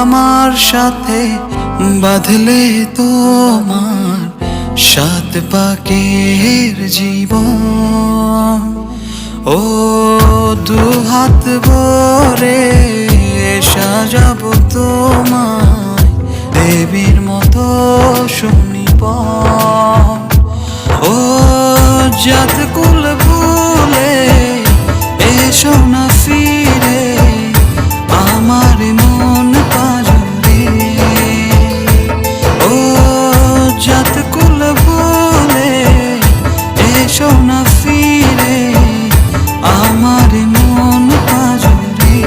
আমার সাথে বাঁধলে তোমার সাত পাকের জীবন। ও দুহাত ভরে সাজাবো তোমায় দেবীর মতো শুনিব। ও জাত কুল ভুলে এসো না ফিরে আমার মন পাজরে। ও জাত কুল ভুলে এসো না ফিরে আমার মন পাজরে।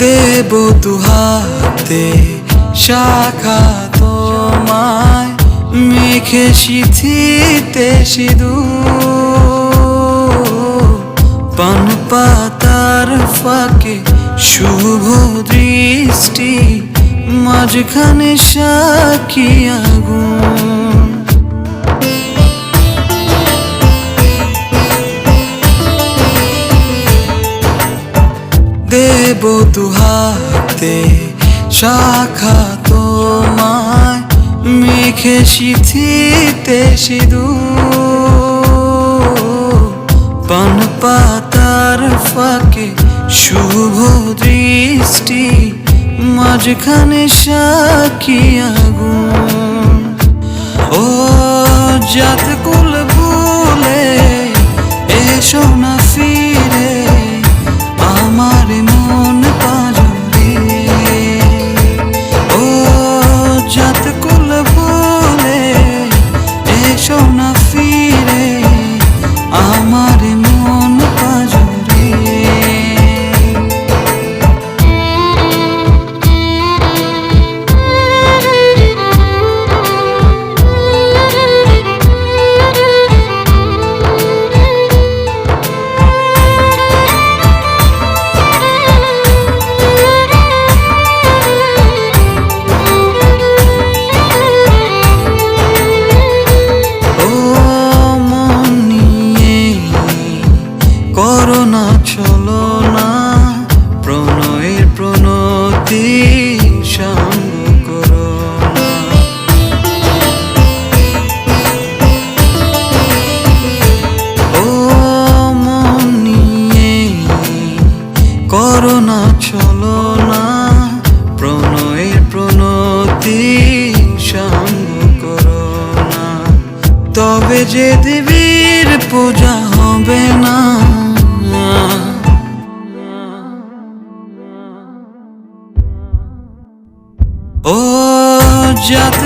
দেব দুহাতে শাখা তোমায় মেখে সিথিতে সিঁদুর। পান পাতার ফাঁকে শুভ দৃষ্টি মাঝখানে সাক্ষী আগুন। দেব দুহাতে শাখা তোমায় মেখে সিথিতে সিঁদুর। পান পাতার ফাঁকে শুভ দৃষ্টি মাঝখানে সাক্ষী আগুন। ও জাত কুল ভুলে এসো না ফিরে আমার মন পাজরে। ও জাত কুল ভুলে এসো না ফিরে আমার মন পাজরে। করোনা চলো না প্রণয়ের প্রণতি সঙ্গ করো না। ও মন নিয়ে করোনা চলো না প্রণয়ের প্রণতি সঙ্গ করো না। তবে যে দেবীর পূজা হবে না। ও জাত